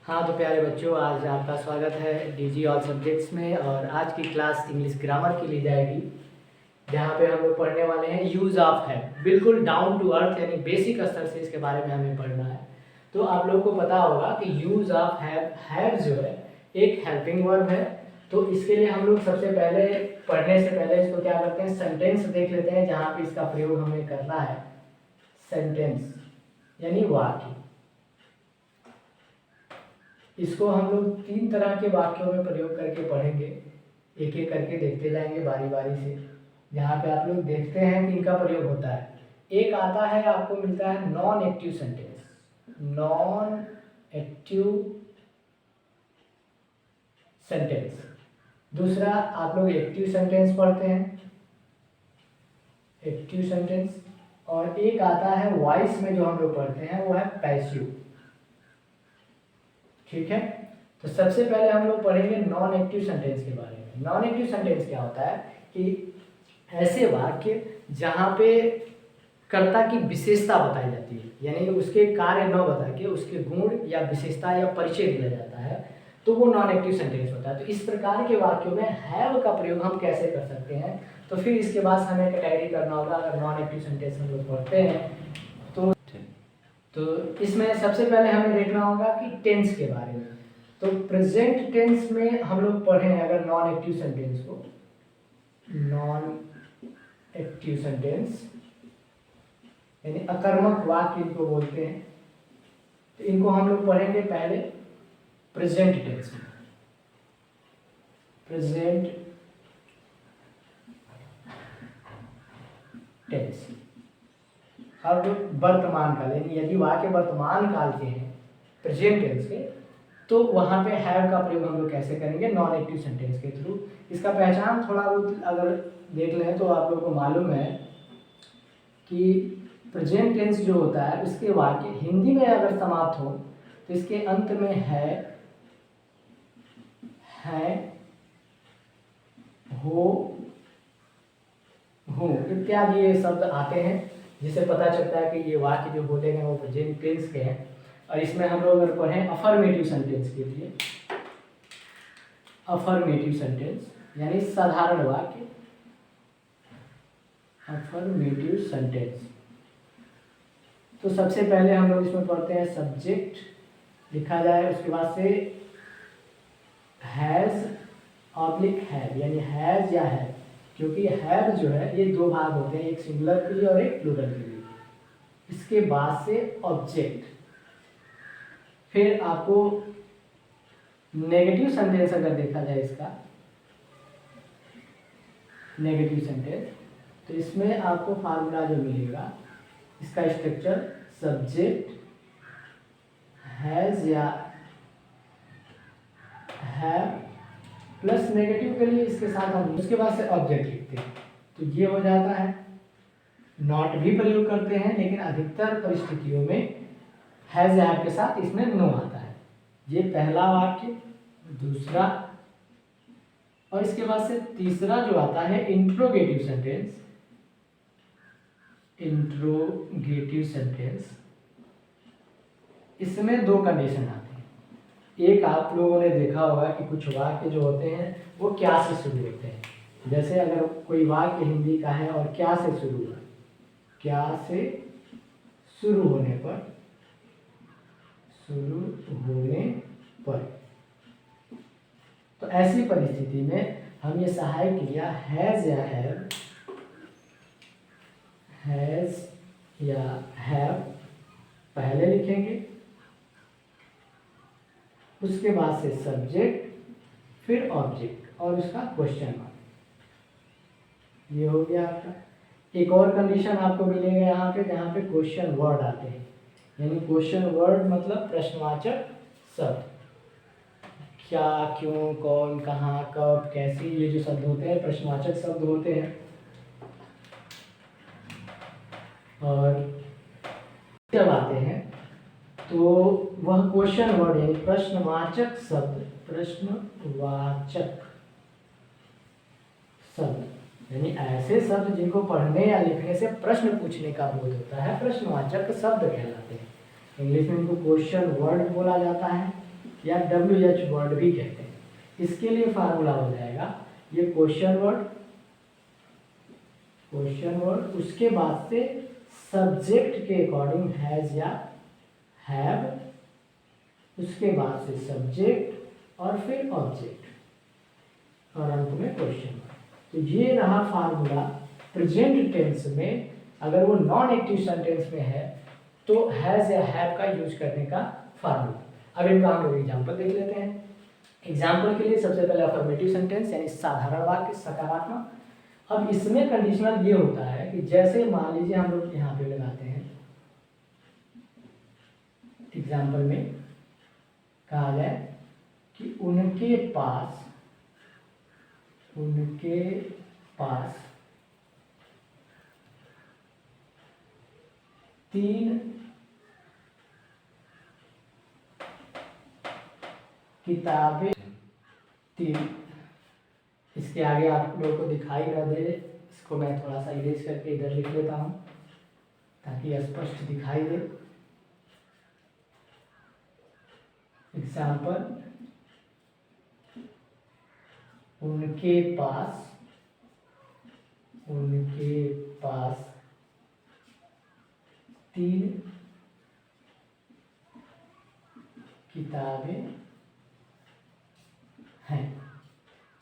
हाँ तो प्यारे बच्चों, आज आपका स्वागत है डीजी ऑल सब्जेक्ट्स में। और आज की क्लास इंग्लिश ग्रामर की ली जाएगी, जहाँ पे हम लोग पढ़ने वाले हैं यूज़ ऑफ हैव। बिल्कुल डाउन टू अर्थ यानी बेसिक स्तर से इसके बारे में हमें पढ़ना है। तो आप लोगों को पता होगा कि यूज़ ऑफ हैव जो है एक हेल्पिंग वर्ब है। तो इसके लिए हम लोग सबसे पहले पढ़ने से पहले इसको क्या करते हैं, सेंटेंस देख लेते हैं जहाँ पे इसका प्रयोग हमें करना है। सेंटेंस यानी वाक्य। इसको हम लोग 3 तरह के वाक्यों में प्रयोग करके पढ़ेंगे, एक एक करके देखते जाएंगे बारी बारी से, जहाँ पे आप लोग देखते हैं कि इनका प्रयोग होता है। एक आता है, आपको मिलता है non active sentence. Non active sentence. दूसरा आप लोग एक्टिव सेंटेंस पढ़ते हैं, एक्टिव सेंटेंस। और एक आता है वॉइस में जो हम लोग पढ़ते हैं, वो है पैसिव। ठीक है, तो सबसे पहले हम लोग पढ़ेंगे नॉन एक्टिव सेंटेंस के बारे में। नॉन एक्टिव सेंटेंस क्या होता है कि ऐसे वाक्य जहाँ पे कर्ता की विशेषता बताई जाती है, यानी कि उसके कार्य न बता के उसके गुण या विशेषता या परिचय दिया जाता है, तो वो नॉन एक्टिव सेंटेंस होता है। तो इस प्रकार के वाक्यों में हैव का प्रयोग हम कैसे कर सकते हैं, तो फिर इसके बाद हमें कैटेगरी करना होगा। अगर नॉन एक्टिव सेंटेंस हम लोग पढ़ते हैं तो इसमें सबसे पहले हमें देखना होगा कि टेंस के बारे में। तो प्रेजेंट टेंस में हम लोग पढ़ें अगर नॉन एक्टिव सेंटेंस को, नॉन एक्टिव सेंटेंस यानी अकर्मक वाक्य इनको बोलते हैं। तो इनको हम लोग पढ़ेंगे पहले प्रेजेंट टेंस में। Present tense. अब वर्तमान काल, यानी यदि वाक्य वर्तमान काल के हैं प्रेजेंट टेंस के, तो वहाँ पे हैव का प्रयोग हम लोग कैसे करेंगे, नॉन एक्टिव सेंटेंस के थ्रू। इसका पहचान थोड़ा बहुत अगर देख लें तो आप लोग को मालूम है कि प्रेजेंट टेंस जो होता है उसके वाक्य हिंदी में अगर समाप्त हो तो इसके अंत में है, हो, हूँ इत्यादि ये शब्द आते हैं, जिससे पता चलता है कि ये वाक्य जो बोले गए वो प्रेजेंट टेंस के हैं। और इसमें हम लोग अगर पढ़ें अफर्मेटिव सेंटेंस के लिए, अफर्मेटिव सेंटेंस यानी साधारण वाक्य, अफर्मेटिव सेंटेंस। तो सबसे पहले हम लोग इसमें पढ़ते हैं सब्जेक्ट लिखा जाए, उसके बाद से हैज ऑब्लिक हैव, यानी हैज या हैव, क्योंकि हैव जो है ये 2 भाग होते हैं, एक सिंगुलर के लिए और एक प्लूरल के लिए। इसके बाद से ऑब्जेक्ट। फिर आपको नेगेटिव सेंटेंस अगर देखा जाए, इसका नेगेटिव सेंटेंस, तो इसमें आपको फार्मूला जो मिलेगा, इसका स्ट्रक्चर सब्जेक्ट हैज या हैव प्लस नेगेटिव के लिए इसके साथ हम उसके बाद से ऑब्जेक्ट लिखते हैं, तो ये हो जाता है। नॉट भी प्रयोग करते हैं, लेकिन अधिकतर परिस्थितियों में हैज हैव के साथ इसमें नो आता है। ये पहला वाक्य, दूसरा, और इसके बाद से तीसरा जो आता है इंट्रोगेटिव सेंटेंस। इंट्रोगेटिव सेंटेंस, इसमें 2 कंडीशन आती है। एक आप लोगों ने देखा होगा कि कुछ वाक्य जो होते हैं वो क्या से शुरू होते हैं। जैसे अगर कोई वाक्य हिंदी का है और क्या से शुरू हुआ, क्या से शुरू होने पर, तो ऐसी परिस्थिति में हम ये सहायक क्रिया हैज या हैव पहले लिखेंगे, उसके बाद से सब्जेक्ट, फिर ऑब्जेक्ट और उसका क्वेश्चन मार्क। ये हो गया आपका। एक और कंडीशन आपको मिलेगा यहाँ पे, जहाँ पे क्वेश्चन वर्ड आते हैं, यानी क्वेश्चन वर्ड मतलब प्रश्नवाचक शब्द। क्या, क्यों, कौन, कहाँ, कब, कैसे, ये जो शब्द होते हैं प्रश्नवाचक शब्द होते हैं। और जब आते हैं तो वह क्वेश्चन वर्ड यानी प्रश्नवाचक शब्द, प्रश्नवाचक शब्द यानी ऐसे शब्द जिनको पढ़ने या लिखने से प्रश्न पूछने का बोध होता है, प्रश्नवाचक शब्द कहलाते हैं। इंग्लिश में इनको क्वेश्चन वर्ड बोला जाता है। या WH वर्ड भी कहते हैं। इसके लिए फार्मूला हो जाएगा ये क्वेश्चन वर्ड, उसके बाद से सब्जेक्ट के अकॉर्डिंग हैज या हैव, उसके बाद से सब्जेक्ट और फिर ऑब्जेक्ट और अंत में क्वेश्चन वर्ड। तो ये रहा फार्मूला प्रेजेंट टेंस में। अगर वो नॉन एक्टिव सेंटेंस में है तो हैज या हैव का यूज करने का फार्मूला। अब इनका हम लोग एग्जाम्पल देख लेते हैं। एग्जाम्पल के लिए सबसे पहले अफर्मेटिव सेंटेंस यानी साधारण वाक्य, सकारात्मक। अब इसमें कंडीशनल ये होता है कि जैसे मान लीजिए हम लोग यहाँ पे लगाते हैं एग्जाम्पल में कहा जाए कि उनके पास 3 किताबें, 3। इसके आगे आप लोगों को दिखाई न दे, इसको मैं थोड़ा सा इरेज करके इधर लिख लेता हूँ ताकि स्पष्ट दिखाई दे। एग्जाम्पल, उनके पास 3 किताबें हैं।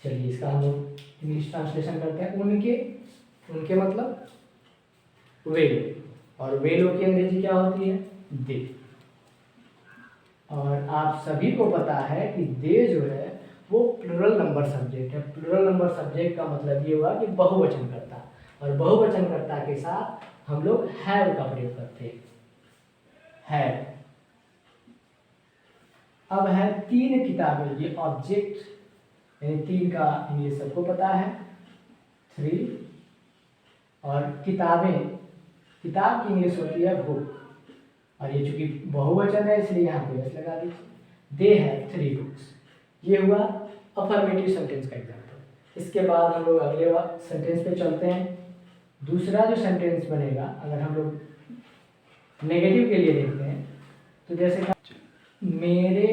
चलिए इसका हम लोग इंग्लिश ट्रांसलेशन करते हैं। उनके मतलब वे, और वे लोग की अंग्रेजी क्या होती है? दे। और आप सभी को पता है कि दे जो है वो प्लूरल नंबर सब्जेक्ट है। प्लूरल नंबर सब्जेक्ट का मतलब ये हुआ कि बहुवचन करता, और बहुवचन करता के साथ हम लोग हैव का प्रयोग करते हैं, हैव। अब है 3 किताबें, ये ऑब्जेक्ट यानी 3 का इंग्लिश सबको पता है 3, और किताबें, किताब की इंग्लिश होती है बुक, और ये चूंकि बहुवचन है इसलिए यहाँ पे एस लगा दीजिए। They have 3 books. ये हुआ अफर्मेटिव सेंटेंस का एग्जाम्पल। इसके बाद हम लोग अगले सेंटेंस पे चलते हैं। दूसरा जो सेंटेंस बनेगा, अगर हम लोग नेगेटिव के लिए देखते हैं तो जैसे मेरे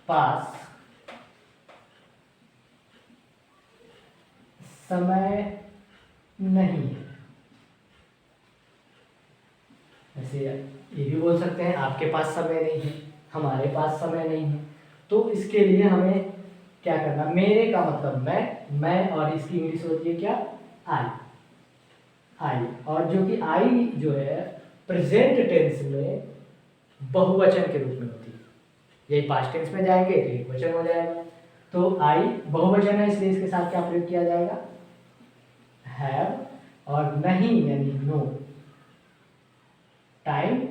पास समय नहीं है। ऐसे ये भी बोल सकते हैं आपके पास समय नहीं है, हमारे पास समय नहीं है। तो इसके लिए हमें क्या करना, मेरे का मतलब मैं और इसकी इंग्लिश होती है क्या? आई। और जो कि आई जो है प्रेजेंट टेंस में बहुवचन के रूप में होती है। यही पास्ट टेंस में जाएंगे तो एक वचन हो जाएगा। तो आई बहुवचन है इसलिए इसके साथ क्या प्रयोग किया जाएगा? हैव। और नहीं यानी no, time,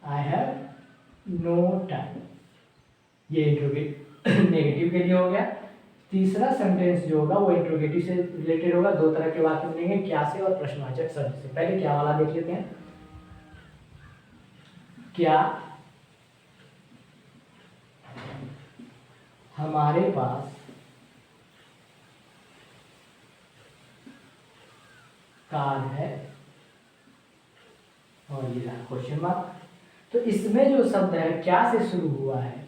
I have no time. ये नेगेटिव के लिए हो गया। तीसरा सेंटेंस जो होगा वो इंट्रोगेटिव से रिलेटेड होगा। 2 तरह के वाक्य मिलेंगे, क्या से और प्रश्नवाचक शब्द से। पहले क्या वाला देख लेते हैं। क्या हमारे पास कार है, और ये रहा क्वेश्चन मार्क। तो इसमें जो शब्द है क्या से शुरू हुआ है,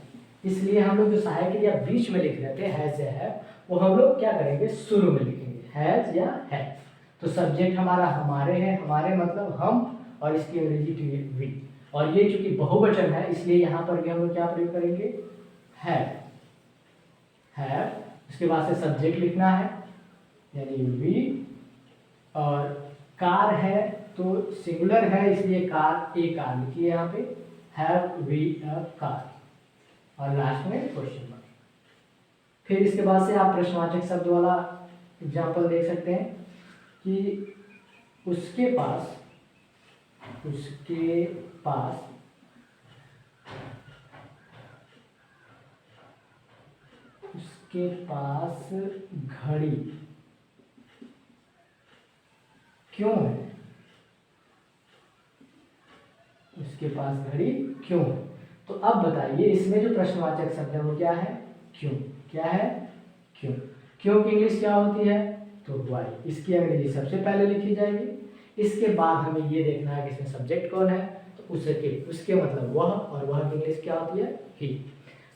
इसलिए हम लोग जो सहायक या बीच में लिख रहे थे हैज या हैव, वो हम लोग क्या करेंगे? शुरू में लिखेंगे हैज या हैव। तो सब्जेक्ट हमारा हमारे है, हमारे मतलब हम, और इसकी अंग्रेजी वी। और ये चूंकि बहुवचन है इसलिए यहाँ पर भी हम लोग क्या प्रयोग करेंगे? हैव। उसके बाद से सब्जेक्ट लिखना है यानी वी, और कार है तो सिंगुलर है इसलिए कार, एक कार लिखिए यहाँ पे, हैव वी अ कार, और लास्ट में क्वेश्चन मार्क। फिर इसके बाद से आप प्रश्नवाचक शब्द वाला एग्जाम्पल देख सकते हैं कि उसके पास घड़ी क्यों है? उसके पास घड़ी क्यों है? तो अब बताइए इसमें जो प्रश्नवाचक शब्द है वो क्या है? क्यों। क्या है? क्यों। क्यों की इंग्लिश क्या होती है? तो व्हाई। इसकी अंग्रेजी सबसे पहले लिखी जाएगी। इसके बाद हमें ये देखना है कि इसमें सब्जेक्ट कौन है, तो उसके मतलब वह, और वह की इंग्लिश क्या होती है? ही।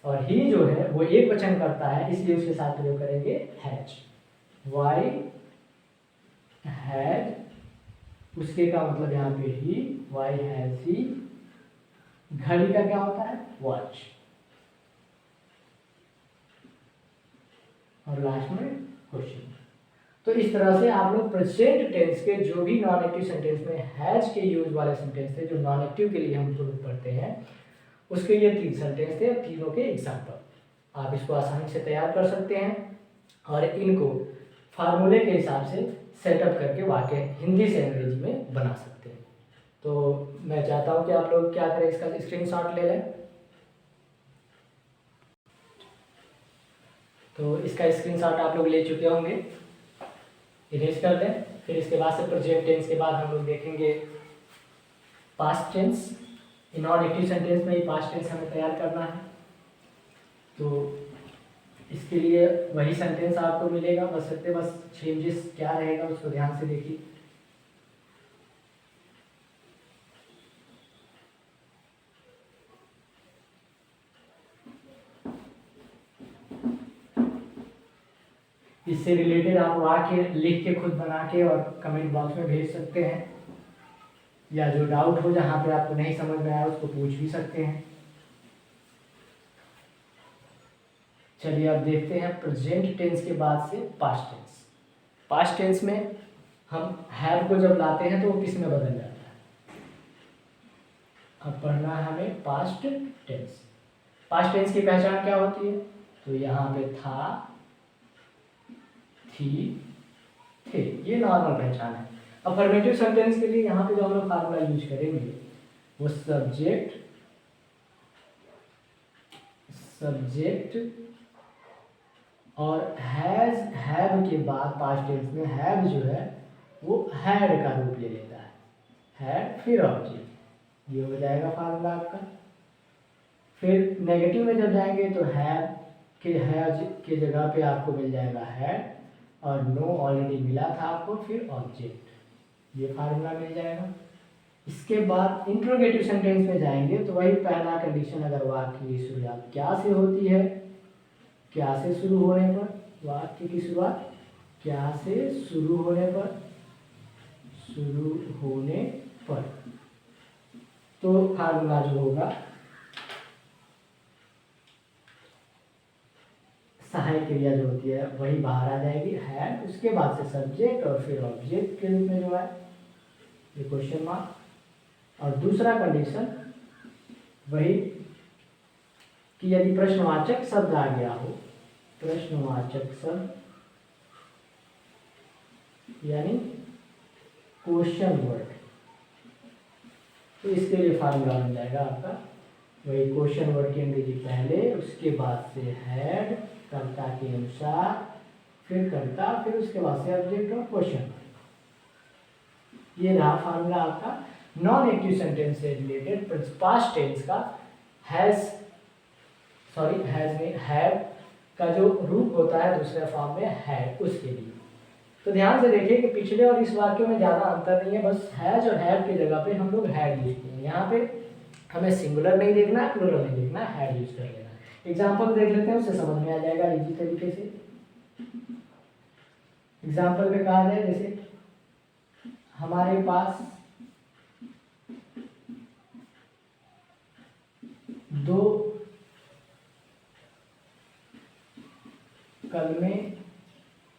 और ही जो है वो एक वचन करता है, इसलिए उसके साथ प्रयोग करेंगे हैज। वाई हैज, उसके का मतलब यहाँ पे ही, वाई हैज ही। घड़ी का क्या होता है? वॉच। और लास्ट में क्वेश्चन। तो इस तरह से आप लोग प्रेजेंट टेंस के जो भी नॉन एक्टिव सेंटेंस में हैज के यूज वाले सेंटेंस थे, जो नॉन एक्टिव के लिए हम लोग पढ़ते हैं, उसके ये 3 सेंटेंस थे, तीनों के एग्जाम्पल। आप इसको आसानी से तैयार कर सकते हैं और इनको फार्मूले के हिसाब से सेटअप करके वाक्य हिंदी से अंग्रेजी में बना सकते हैं। तो मैं चाहता हूं कि आप लोग क्या करें, इसका स्क्रीनशॉट ले लें। तो इसका स्क्रीनशॉट आप लोग ले चुके होंगे, इरेज कर दें। फिर इसके बाद से प्रेजेंट टेंस के बाद हम लोग देखेंगे past tense. Non active sentence में ही पास्ट टेंस हमें तैयार करना है। तो इसके लिए वही सेंटेंस आपको मिलेगा, बस चेंजेस क्या रहेगा उसको ध्यान से देखिए। इससे रिलेटेड आप वाक्य लिख के खुद बना के और कमेंट बॉक्स में भेज सकते हैं, या जो डाउट हो जहाँ पे आपको नहीं समझ में आया उसको पूछ भी सकते हैं। चलिए अब देखते हैं प्रेजेंट टेंस के बाद से पास्ट टेंस। पास्ट टेंस में हम हैव को जब लाते हैं तो वो किस में बदल जाता है? अब पढ़ना है हमें पास्ट टेंस। पास्ट टेंस की पहचान क्या होती है? तो यहाँ पे था, थी, थे, ये नॉर्मल पहचान है। अफर्मेटिव सेंटेंस के लिए यहाँ पे जो हम लोग फार्मूला यूज करेंगे वो सब्जेक्ट और हैज, हैव के बाद पास्ट टेंस में हैव जो है वो हैड का रूप ले लेता है। हैड फिर ऑब्जेक्ट, ये हो जाएगा फार्मूला आपका। फिर नेगेटिव में जब जाएंगे तो हैव के जगह पे आपको मिल जाएगा हैड, और नो ऑलरेडी मिला था आपको, फिर ऑब्जेक्ट, ये फार्मूला मिल जाएगा। इसके बाद इंट्रोगेटिव सेंटेंस में जाएंगे तो वही पहला कंडीशन, अगर वाक्य की शुरुआत क्या से होती है, क्या से शुरू होने पर, वाक्य की शुरुआत क्या से शुरू होने पर, तो फार्मूला जो होगा सहायक क्रिया जो होती है वही बाहर आ जाएगी, हैड, उसके बाद से सब्जेक्ट और फिर ऑब्जेक्ट के रूप में जो है ये क्वेश्चन मार्क। और दूसरा कंडीशन वही कि यदि प्रश्नवाचक शब्द आ गया हो, प्रश्नवाचक शब्द यानी क्वेश्चन वर्ड, तो इसके लिए फार्मूला बन जाएगा आपका वही क्वेश्चन वर्ड की अंग्रेजी पहले, उसके बाद से हैड कर्ता के अनुसार, फिर कर्ता, फिर उसके बाद से ऑब्जेक्ट और क्वेश्चन। ये रहा फार्मूला आपका नॉन एक्टिव सेंटेंस से रिलेटेड पास्ट टेंस का। हैज में हैव का जो रूप होता है दूसरे फॉर्म में हैड, उसके लिए। तो ध्यान से देखिए कि पिछले और इस वाक्य में ज़्यादा अंतर नहीं है, बस हैज और हैव की जगह पे हम लोग हैड यूज किए। यहाँ पे हमें सिंगुलर नहीं देखना है, प्लूरल नहीं देखना है, हैड यूज कर लेना है। एग्जाम्पल देख लेते हैं, उससे समझ में आ जाएगा इजी तरीके से। एग्जाम्पल में कहा जाए जैसे हमारे पास 2 कलमें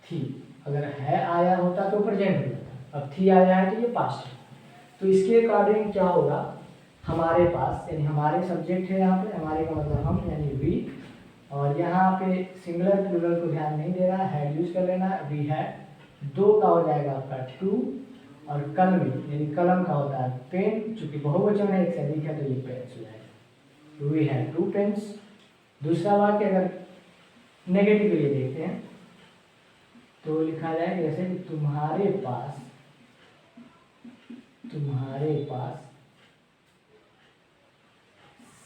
थी, अगर है आया होता तो प्रेजेंट हो जाता, अब थी आया है तो ये पास्ट है। तो इसके अकॉर्डिंग क्या होगा, हमारे पास यानी हमारे सब्जेक्ट है, यहाँ पे हमारे का मतलब हम यानी वी, और यहाँ पे सिंगुलर प्लूरल को ध्यान नहीं दे रहा, हैड यूज कर लेना, वी हैड। 2 का हो जाएगा आपका 2, और कलम यानी कलम का होता है पेन, चूंकि बहुवचन है, एक से अधिक है तो ये पेन्स हो जाएगा, वी हैड 2 पेन्स। दूसरा वाक्य अगर नेगेटिव के लिए देखते हैं तो लिखा जाएगा जैसे कि तुम्हारे पास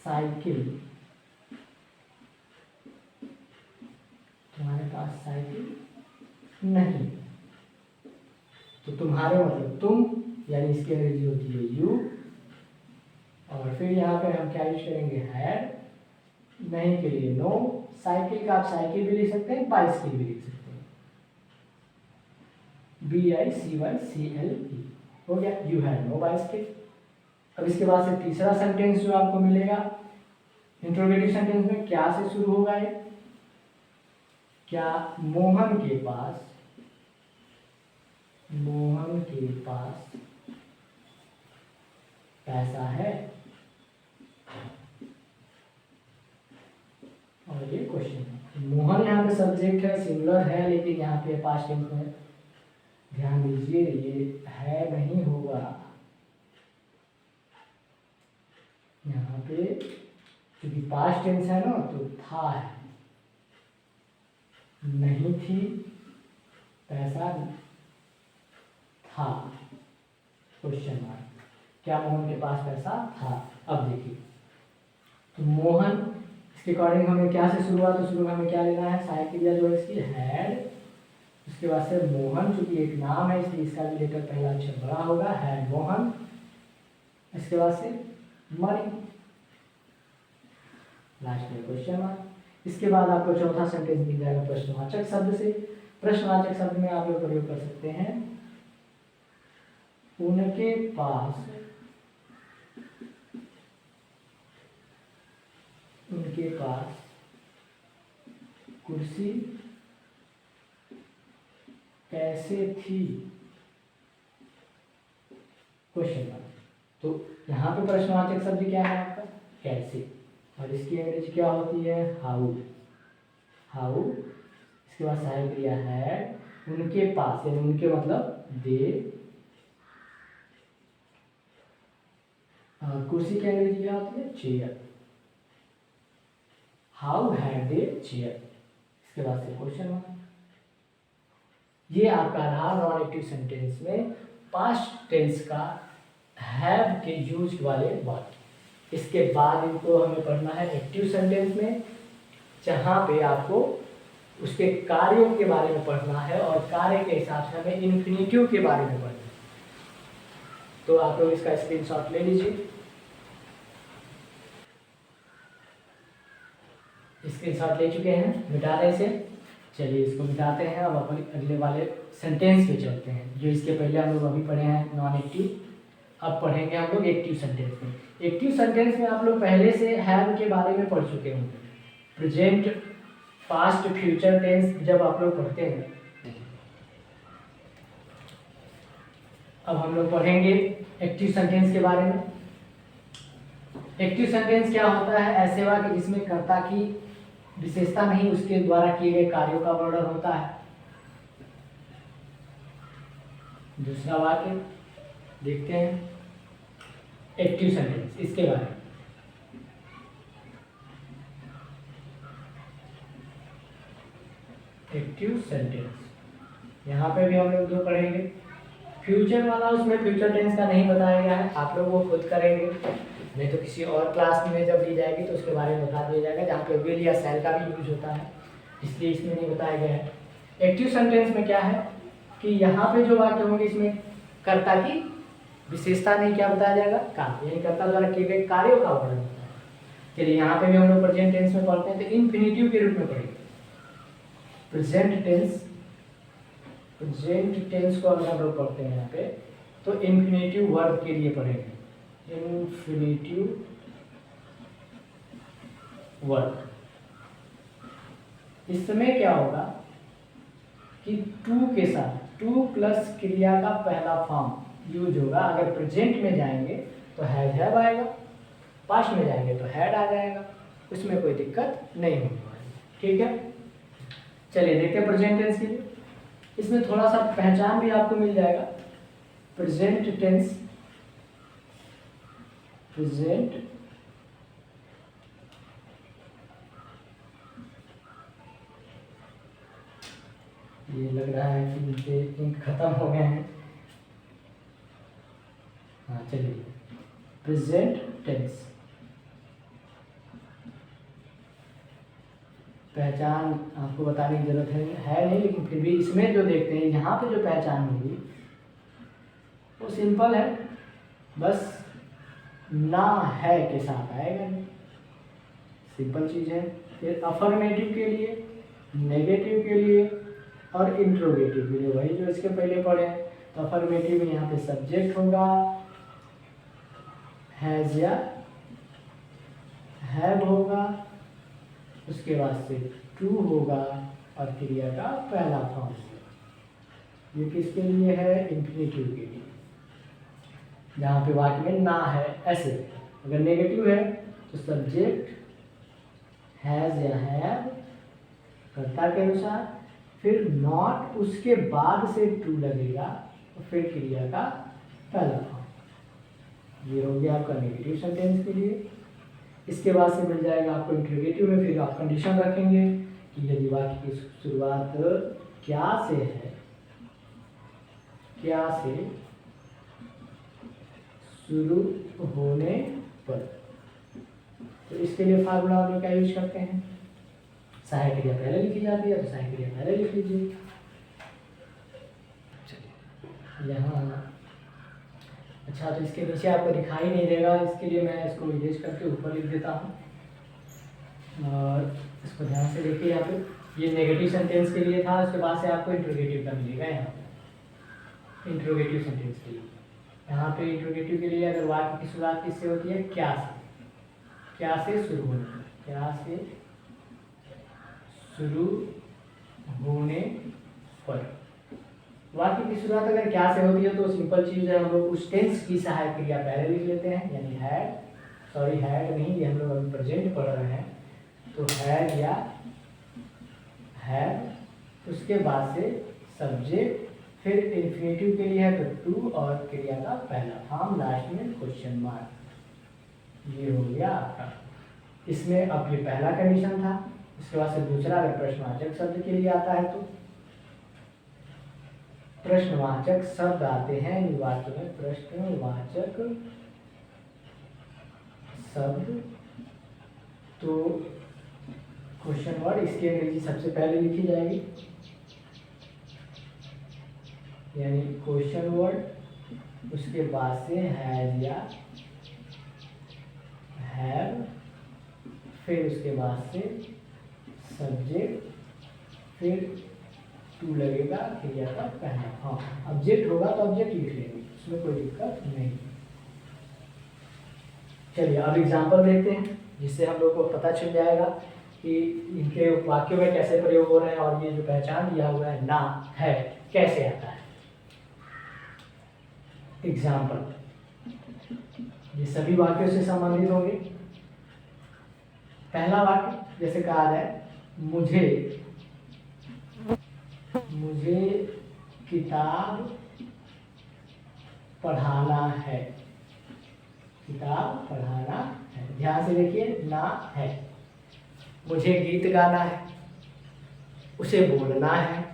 साइकिल, तुम्हारे पास साइकिल नहीं। तो तुम्हारे मतलब तुम, यानी इसकी अंग्रेजी होती है यू, और फिर यहाँ पे हम क्या यूज करेंगे, हैड नहीं के लिए नो, साइकिल का आप साइकिल भी लिख सकते हैं, बाइसिकल भी लिख सकते हैं, BICYCLE हो गया, यू हैड नो बाइसिकल। अब इसके बाद से तीसरा सेंटेंस जो आपको मिलेगा इंट्रोगेटिव सेंटेंस में, क्या से शुरू होगा ये, क्या मोहन के पास पैसा है, और ये क्वेश्चन है। मोहन यहाँ पे सब्जेक्ट है, सिंगुलर है, लेकिन यहाँ पे पास्ट टेंस में, ध्यान दीजिए ये है नहीं होगा यहाँ पे, क्योंकि पास्ट टेंस है ना, तो था है, नहीं थी, पैसा था, क्वेश्चन मार्क, क्या मोहन के पास पैसा था। अब देखिए, तो मोहन, इसके अकॉर्डिंग हमें क्या से शुरू हुआ, तो शुरू में हमें क्या लेना है, साइकिल या जो है इसकी हैड, उसके बाद से मोहन, चूंकि एक नाम है इसलिए इसका भी लेटर पहला अक्षर बड़ा होगा, हैड मोहन, इसके बाद से मनी, लास्ट में क्वेश्चन मार्क। इसके बाद आपको चौथा सेंटेंस मिल जाएगा प्रश्नवाचक शब्द से। प्रश्नवाचक शब्द में आप लोग प्रयोग कर सकते हैं, उनके पास कुर्सी कैसे थी, क्वेश्चन मार्क। तो यहाँ पे प्रश्नवाचक शब्द क्या है आपका, कैसे, और इसकी अंग्रेजी क्या होती है, हाउ। इसके बाद सहायक क्रिया है उनके पास, यानी उनके मतलब दे, कुर्सी की अंग्रेजी क्या होती है, chair, how had they chair, इसके बाद से क्वेश्चन मार्क। ये आपका रहा नॉन एक्टिव सेंटेंस में पास्ट टेंस का हैव के यूज वाले वाक्य। इसके बाद इनको हमें पढ़ना है एक्टिव सेंटेंस में, जहाँ पे आपको उसके कार्यों के बारे में पढ़ना है, और कार्य के हिसाब से हमें इन्फिनिटिव के बारे में पढ़ना है। तो आप लोग इसका स्क्रीनशॉट ले लीजिए, स्क्रीनशॉट ले चुके हैं, मिटा रहे इसे, चलिए इसको मिटाते हैं। अब अपन अगले वाले सेंटेंस पे चलते हैं, जो इसके पहले हम लोग अभी पढ़े हैं नॉन एक्टिव, अब पढ़ेंगे हम लोग एक्टिव सेंटेंस में। एक्टिव सेंटेंस में आप लोग पहले से हैव के बारे में पढ़ चुके होंगे, प्रेजेंट, पास्ट, फ्यूचर टेंस जब आप लोग पढ़ते हैं। अब हम लोग पढ़ेंगे एक्टिव सेंटेंस के बारे में। एक्टिव सेंटेंस क्या होता है, ऐसे वाक्य जिसमें कर्ता की विशेषता नहीं, उसके द्वारा किए गए कार्यों का वर्णन होता है। दूसरा वाक्य देखते हैं एक्टिव सेंटेंस, इसके बारे में। एक्टिव सेंटेंस यहाँ पे भी हम लोग दो पढ़ेंगे। फ्यूचर वाला, उसमें फ्यूचर टेंस का नहीं बताया गया है, आप लोग वो खुद करेंगे, नहीं तो किसी और क्लास में जब ली जाएगी तो उसके बारे में बता दिया जाएगा, जहाँ पे विल या सेल का भी यूज होता है, इसलिए इसमें नहीं बताया गया है। एक्टिव सेंटेंस में क्या है कि यहाँ पे जो वाक्य होंगे इसमें कर्ता की विशेषता नहीं, क्या बताया जाएगा, कार्य, यानी कर्ता द्वारा किए गए कार्यों का वर्णन होता है। चलिए यहाँ पे भी हम लोग प्रेजेंट टेंस में पढ़ते हैं, तो इन्फिनिटिव के रूप में पढ़ेंगे। प्रेजेंट टेंस को अगर हम लोग पढ़ते हैं यहाँ पे, तो इन्फिनिटिव वर्ब के लिए पढ़ेंगे, इन्फिनिटिव वर्ब। इस समय क्या होगा कि टू के साथ, टू प्लस क्रिया का पहला फॉर्म यूज होगा। अगर प्रेजेंट में जाएंगे तो हैव आएगा, पास्ट में जाएंगे तो हैड आ जाएगा, उसमें कोई दिक्कत नहीं होने वाली, ठीक है। चलिए देखते हैं प्रेजेंट टेंस के लिए। इसमें थोड़ा सा पहचान भी आपको मिल जाएगा। प्रेजेंट टेंस, प्रेजेंट ये लग रहा है कि इनके इंक खत्म हो गए हैं। हाँ चलिए, प्रेजेंट टेंस पहचान आपको बताने की जरूरत है नहीं, लेकिन फिर भी इसमें जो देखते हैं यहाँ पे जो पहचान होगी वो सिंपल है, बस ना है के साथ आएगा, सिंपल चीज़ है। फिर अफर्मेटिव के लिए, नेगेटिव के लिए और इंट्रोगेटिव के लिए वही जो इसके पहले पढ़े हैं। तो अफर्मेटिव में यहाँ पे सब्जेक्ट होगा हैज़ या हैव होगा, उसके बाद से टू होगा और क्रिया का पहला फॉर्म होगा। ये किसके लिए है? इंफिनिटिव के लिए, जहाँ पे वाक्य में ना है ऐसे। अगर नेगेटिव है तो सब्जेक्ट हैज़ या हैव कर्ता के अनुसार, फिर नॉट, उसके बाद से टू लगेगा और फिर क्रिया का पहला फॉर्म। ये हो गया आपका नेगेटिव सेंटेंस के लिए। इसके बाद से मिल जाएगा आपको इंट्रोगेटिव में, फिर आप कंडीशन रखेंगे कि यदि वाक्य की शुरुआत क्या से है, क्या से शुरू होने पर, तो इसके लिए फार्मूला आप लोग क्या यूज करते हैं? सहायक क्रिया पहले लिखी जाती है, तो सहायक क्रिया पहले लिख लीजिए। यहाँ अच्छा, तो इसके नीचे आपको दिखाई नहीं देगा, इसके लिए मैं इसको इरेज करके ऊपर लिख देता हूँ। और इसको ध्यान से देखिए, यहाँ पे ये नेगेटिव सेंटेंस के लिए था, उसके बाद से आपको इंट्रोगेटिव का मिलेगा। यहाँ पे इंट्रोगेटिव सेंटेंस के लिए, यहाँ पे इंट्रोगेटिव के लिए अगर वाक्य की शुरुआत किससे होती है? क्या से। क्या से शुरू होने पर, क्या से शुरू होने पर वाक्य की शुरुआत अगर क्या से होती है तो सिंपल चीज़ है, हम लोग उस टेंस की सहायक क्रिया पहले लिख लेते हैं, यानी हैड, सॉरी हैड नहीं, ये हम लोग अभी प्रेजेंट पढ़ रहे हैं, तो हैड या हैव, उसके बाद से सब्जेक्ट, फिर इंफिनिटिव के लिए है तो टू और क्रिया का पहला फॉर्म, लास्ट में क्वेश्चन मार्क। ये हो गया आपका। इसमें अब ये पहला कंडीशन था। इसके बाद से दूसरा, अगर प्रश्नवाचक शब्द के लिए आता है तो प्रश्नवाचक शब्द आते हैं वाक्य में, प्रश्नवाचक शब्द, तो क्वेश्चन वर्ड, इसकी अंग्रेजी सबसे पहले लिखी जाएगी, यानी क्वेश्चन वर्ड, उसके बाद से हैज या हैव, फिर उसके बाद से सब्जेक्ट, फिर टू लगेगा, क्रिया का पहला फॉर्म। ऑब्जेक्ट होगा तो ऑब्जेक्ट लिख लेंगे, उसमें कोई दिक्कत नहीं। चलिए अब एग्जाम्पल देखते हैं, जिससे हम लोग को पता चल जाएगा कि इनके वाक्यों में कैसे प्रयोग हो रहे हैं, और ये जो पहचान दिया हुआ है ना है कैसे आता है। एग्जाम्पल, ये सभी वाक्यों से संबंधित होंगे। पहला वाक्य जैसे कहा है, मुझे किताब पढ़ाना है, किताब पढ़ाना है। ध्यान से देखिए, ना है। मुझे गीत गाना है, उसे बोलना है,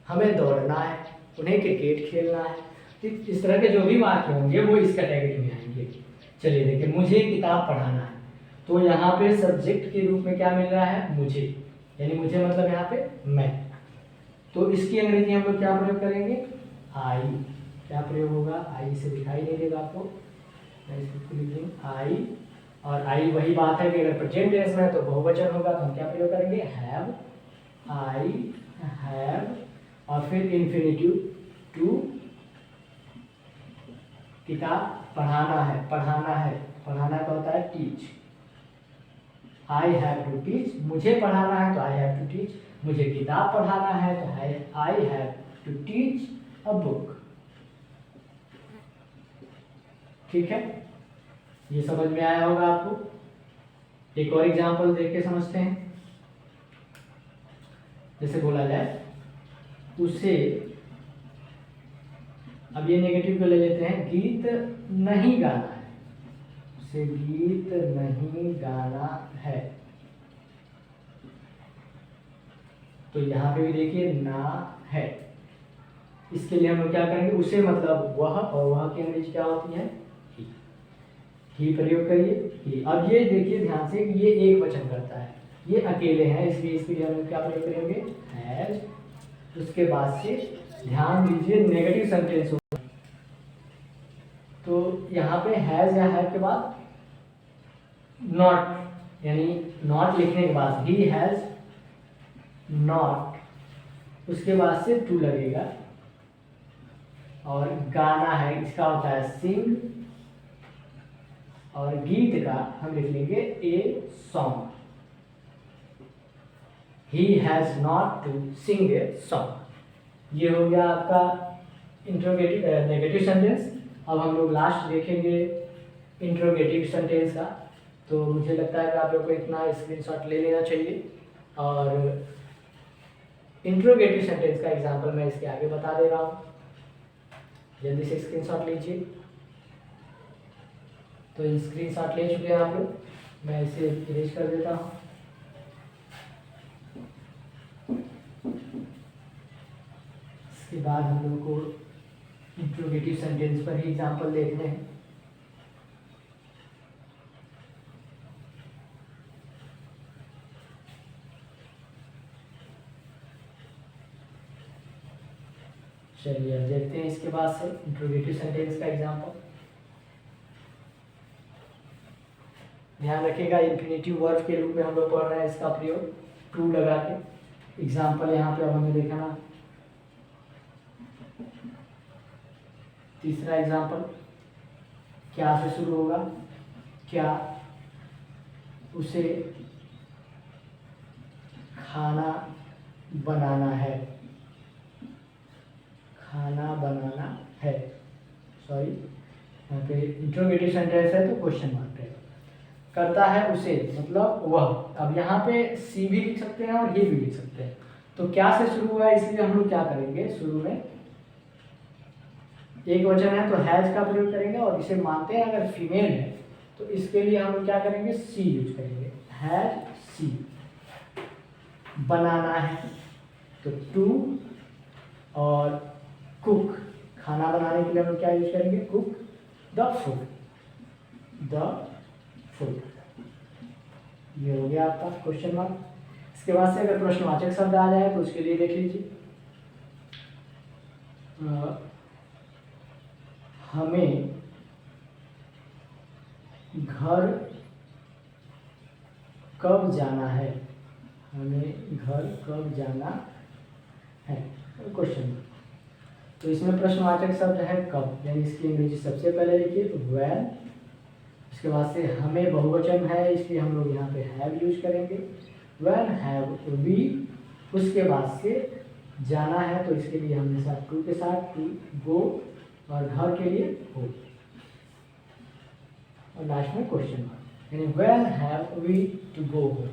हमें दौड़ना है, उन्हें क्रिकेट खेलना है। इस तरह के जो भी वाक्य होंगे वो इस कैटेगरी में आएंगे। चलिए देखिए, मुझे किताब पढ़ाना है, तो यहाँ पे सब्जेक्ट के रूप में क्या मिल रहा है? मुझे, यानी मुझे मतलब यहाँ पे मैं। तो इसकी अंग्रेजी हम लोग क्या प्रयोग करेंगे? आई। क्या प्रयोग होगा? आई से दिखाई नहीं देगा आपको, मैं इसको लिख दूँ आई। और आई वही बात है कि अगर प्रेजेंट टेंस में है तो बहुवचन होगा, तो हम क्या प्रयोग करेंगे? हैव, आई हैव, और फिर इंफिनिटिव टू, किताब पढ़ाना है, पढ़ाना है, पढ़ाना का होता है teach. I have to teach, मुझे पढ़ाना है तो आई हैव टू टीच, मुझे किताब पढ़ाना है तो I have to teach a book. ठीक है, ये समझ में आया होगा आपको। एक और एग्जांपल देख के समझते हैं। जैसे बोला जाए, उसे, अब ये नेगेटिव को ले लेते हैं, गीत नहीं गाना है, उसे गीत नहीं गाना है। तो यहाँ पे भी देखिए ना है। इसके लिए हम लोग क्या करेंगे? उसे मतलब वह, और वह की अंग्रेजी क्या होती है? ही प्रयोग करिए, ही। अब ये देखिए ध्यान से, ये एक वचन करता है, ये अकेले हैं, इसलिए इसके लिए हम लोग क्या प्रयोग करेंगे? हैज। उसके बाद से ध्यान दीजिए, नेगेटिव सेंटेंस होगा, तो यहाँ पे हैज या हैव के बाद नॉट, यानी नॉट लिखने के बाद ही हैज़ नॉट, उसके बाद से टू लगेगा, और गाना है इसका होता है सिंग, और गीत का हम लिख लेंगे a song. He has not to sing a song. ये हो गया आपका इंट्रोगेटिव नेगेटिव सेंटेंस। अब हम लोग लास्ट देखेंगे इंट्रोगेटिव सेंटेंस का। तो मुझे लगता है कि आप लोग को इतना स्क्रीनशॉट ले लेना चाहिए, और इंट्रोगेटिव सेंटेंस का एग्जांपल मैं इसके आगे बता दे रहा हूँ, जल्दी से स्क्रीनशॉट लीजिए। तो स्क्रीनशॉट ले चुके हैं आप लोग, मैं इसे इरेज कर देता हूँ। इसके बाद हम लोग को इंट्रोगेटिव सेंटेंस पर ही एग्जांपल देखने हैं। चलिए अब देखते हैं इसके बाद से इंट्रोगेटिव सेंटेंस का एग्जांपल। ध्यान रखिएगा इंफिनिटिव वर्ब के रूप में हम लोग पढ़ रहे हैं इसका प्रयोग टू लगा के। एग्जांपल यहाँ पे अब हमें देखना, तीसरा एग्जांपल क्या से शुरू होगा, क्या उसे खाना बनाना है, खाना बनाना है, सॉरी यहाँ पे इंट्रोगेटिव सेंटेंस है तो क्वेश्चन मार्क है। करता है उसे मतलब वह, अब यहाँ पे सी भी लिख सकते हैं और ही भी लिख सकते हैं। तो क्या से शुरू हुआ है, इसलिए हम लोग क्या करेंगे, शुरू में एक वचन है तो हैज का प्रयोग करेंगे, और इसे मानते हैं अगर फीमेल है तो इसके लिए हम लोग क्या करेंगे, सी यूज करेंगे, हैज सी। बनाना है तो टू, और कुक खाना बनाने के लिए हम लोग क्या यूज करेंगे, cook the food, the food. ये हो गया आपका क्वेश्चन मार्क। इसके बाद से अगर प्रश्नवाचक शब्द आ जाए तो उसके लिए देख लीजिए, हमें घर कब जाना है, हमें घर कब जाना है, क्वेश्चन। तो इसमें प्रश्नवाचक शब्द है कब, यानी इसकी अंग्रेजी सबसे पहले लिखिए तो व्हेन। उसके बाद से हमें बहुवचन है इसलिए हम लोग यहाँ पे हैव यूज करेंगे, व्हेन हैव वी। उसके बाद से जाना है तो इसके लिए हमेशा टू के साथ टू गो, और घर के लिए हो, और लास्ट में क्वेश्चन मार्क, यानी when have we to go हो।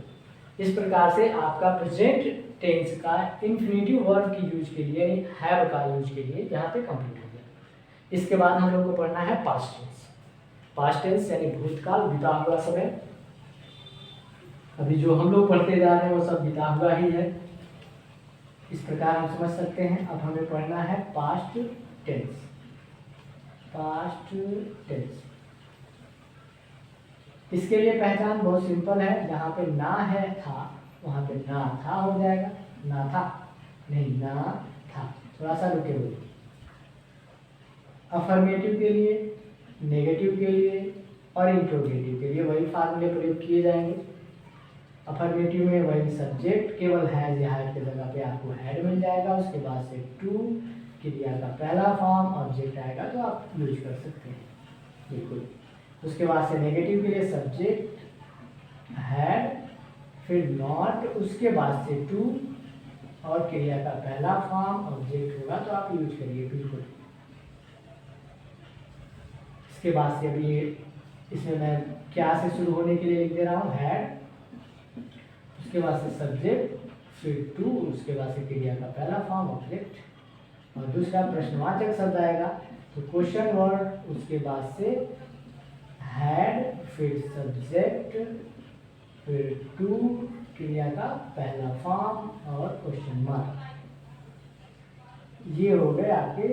इस प्रकार से आपका प्रेजेंट टेंस का इंफिनिटिव वर्ब की यूज के लिए, यानी हैव का यूज के लिए यहाँ पे कंप्लीट हो गया। इसके बाद हम लोग को पढ़ना है पास्ट टेंस। पास्ट टेंस यानी भूतकाल, बीता हुआ समय। अभी जो हम लोग पढ़ते जा रहे हैं वो सब बीता हुआ ही है, इस प्रकार हम समझ सकते हैं। अब हमें पढ़ना है पास्ट टेंस। पास्ट टेंस, इसके लिए पहचान बहुत सिंपल है, जहाँ पे ना है था वहाँ पे ना था हो जाएगा, ना था नहीं ना था, थोड़ा सा रुके हुए। अफर्मेटिव के लिए, नेगेटिव के लिए और इंट्रोगेटिव के लिए वही फार्मूले प्रयोग किए जाएंगे। अफर्मेटिव में वही सब्जेक्ट, केवल हैज या हैड के जगह पे आपको हैड मिल जाएगा, उसके बाद से टू क्रिया का पहला फॉर्म ऑब्जेक्ट आएगा तो आप यूज कर सकते हैं, बिल्कुल। उसके बाद से नेगेटिव के लिए सब्जेक्ट हैड, फिर नॉट, उसके बाद से टू, और क्रिया का पहला फॉर्म ऑब्जेक्ट होगा तो आप यूज करिए, बिल्कुल। इसके बाद से अभी इसमें मैं क्या से शुरू होने के लिए लिख दे रहा हूँ, हैड, उसके बाद से सब्जेक्ट, फिर टू, उसके बाद से क्रिया का पहला फॉर्म ऑब्जेक्ट, और दूसरा प्रश्नवाचक शब्द आएगा तो क्वेश्चन वर्ड, उसके बाद से हैड, फिर सब्जेक्ट, फिर टू, क्रिया का पहला फॉर्म और क्वेश्चन मार्क। ये हो गए आपके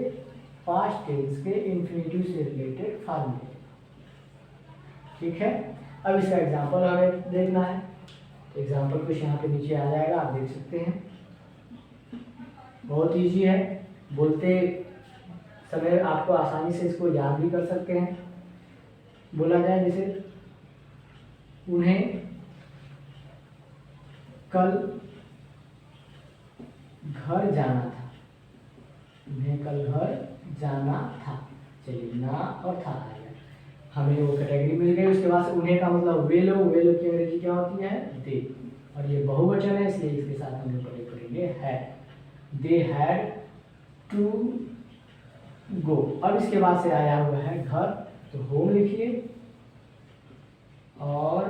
पास्ट टेंस के इंफिनिटिव से रिलेटेड फार्मूले, ठीक है। अब इसका एग्जांपल हमें देखना है, तो एग्जांपल कुछ यहाँ पे नीचे आ जाएगा, आप देख सकते हैं। बहुत इजी है, बोलते समय आपको आसानी से इसको याद भी कर सकते हैं। बोला जाए जैसे उन्हें कल घर जाना था, उन्हें कल घर जाना था। चलिए ना और था आ गया, हमें वो कैटेगरी मिल गई। उसके बाद से उन्हें का मतलब वे लोग की अंग्रेजी क्या होती है? दे। और ये बहुवचन है इसलिए इसके साथ हम लोग प्रयोग करेंगे had. They had to go. अब इसके बाद से आया हुआ है घर, तो होम लिखिए। और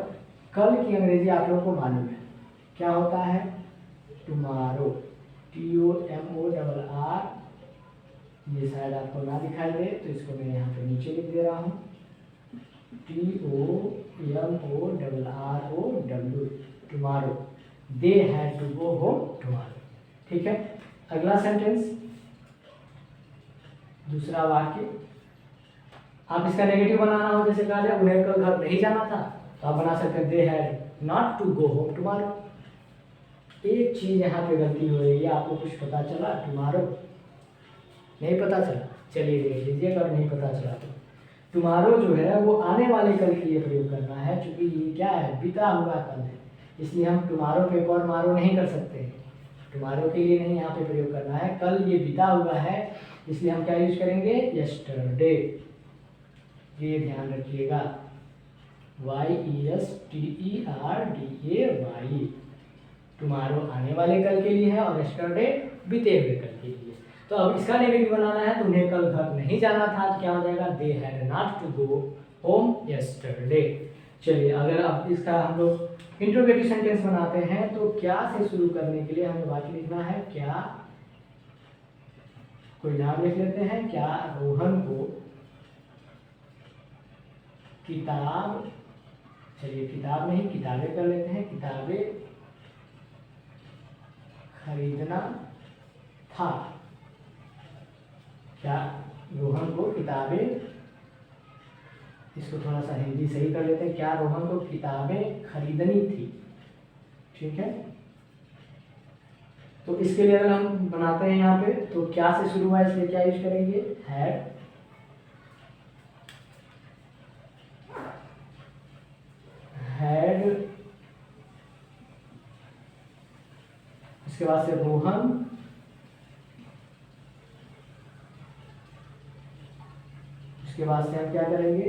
कल की अंग्रेजी आप लोगों को मालूम है क्या होता है? टुमारो। TOMORR। ये शायद आपको ना दिखाई दे तो इसको मैं यहाँ पे नीचे लिख दे रहा हूँ। TOMORROW, tomorrow. They had to go home tomorrow. ठीक है, अगला सेंटेंस, दूसरा वाक्य। आप इसका नेगेटिव बनाना हो, जैसे कहा जाए उन्हें कल घर नहीं जाना था, तो आप बना सकते हैं they had not to go home tomorrow. एक चीज यहाँ पे गलती हो रही है, आपको कुछ पता चला? टुमारो नहीं पता चला? चलिए देख लीजिए, अगर नहीं पता चला तो टुमारो जो है वो आने वाले कल के लिए प्रयोग करना है, क्योंकि ये क्या है? बीता हुआ कल है, इसलिए हम टुमारो पे एक और मारो नहीं कर सकते। टुमारो के लिए नहीं यहाँ पे प्रयोग करना है, कल ये बीता हुआ है, इसलिए हम क्या यूज करेंगे? यस्टरडे। ये ध्यान रखिएगा, YESTERDAY। टुमारो आने वाले कल के लिए है और यस्टरडे बीते हुए कल के लिए। तो अब इसका नेगेटिव बनाना है, तो उन्हें कल घर नहीं जाना था, तो क्या हो जाएगा? They had not to go home yesterday. चलिए, अगर अब इसका हम लोग इंट्रोगेटिव सेंटेंस बनाते हैं, तो क्या से शुरू करने के लिए हमें वाक्य लिखना है क्या। कोई नाम लिख लेते हैं, क्या रोहन को किताब, चलिए किताब नहीं किताबें कर लेते हैं, किताबें खरीदना था। क्या रोहन को किताबें, इसको थोड़ा सा हिंदी सही कर लेते हैं, क्या रोहन को किताबें खरीदनी थी। ठीक है, तो इसके लिए अगर हम बनाते हैं यहाँ पे, तो क्या से शुरू हुआ है, इसलिए क्या यूज करेंगे? हैड। हैड, उसके बाद से रोहन, उसके बाद से हम क्या करेंगे?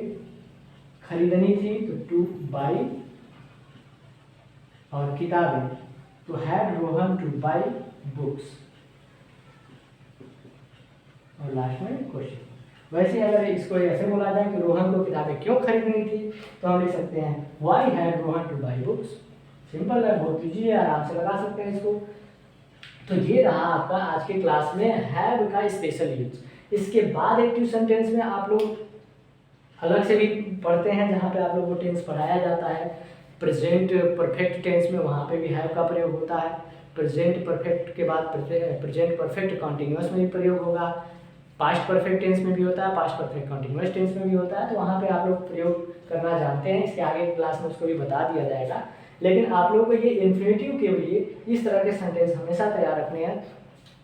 खरीदनी थी, तो टू बाई, और किताबें, तो had Rohan two by books, और लास्ट में क्वेश्चन। वैसे अगर इसको ऐसे बोला जाए कि रोहन को किताबें क्यों खरीदनी थी, तो हम लिख सकते हैं why had Rohan two by books. Simple है, बहुत इजी है, आराम से लगा सकते हैं इसको। तो ये रहा आपका आज के क्लास में हैव का स्पेशल यूज। इसके बाद एक्टिव सेंटेंस में आप लोग अलग से भी पढ़ते हैं, जहाँ पे आप लोग को टेंस पढ़ाया जाता है। प्रेजेंट परफेक्ट टेंस में वहाँ पे भी हैव का प्रयोग होता है। प्रेजेंट परफेक्ट के बाद प्रेजेंट परफेक्ट कॉन्टिन्यूअस में भी प्रयोग होगा। पास्ट परफेक्ट टेंस में भी होता है, पास्ट परफेक्ट कॉन्टिन्यूअस टेंस में भी होता है। तो वहाँ पे आप लोग प्रयोग करना जानते हैं, इसके आगे क्लास में उसको भी बता दिया जाएगा। लेकिन आप लोगों को ये इन्फिनेटिव के लिए इस तरह के सेंटेंस हमेशा तैयार रखने हैं,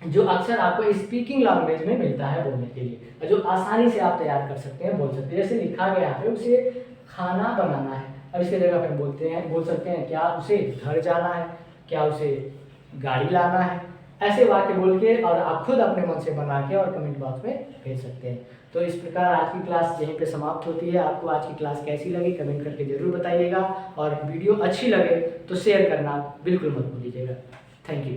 जो अक्सर आपको स्पीकिंग लैंग्वेज में मिलता है बोलने के लिए, और जो आसानी से आप तैयार कर सकते हैं, बोल सकते हैं। जैसे लिखा गया यहाँ पे, उसे खाना बनाना है, अब इसके जगह पे बोल सकते हैं क्या उसे घर जाना है, क्या उसे गाड़ी लाना है। ऐसे वाक्य बोल के और आप खुद अपने मन से बना के और कमेंट बॉक्स में भेज सकते हैं। तो इस प्रकार आज की क्लास यहीं पे समाप्त होती है। आपको आज की क्लास कैसी लगी कमेंट करके जरूर बताइएगा, और वीडियो अच्छी लगे तो शेयर करना बिल्कुल मत भूलिएगा। Thank you.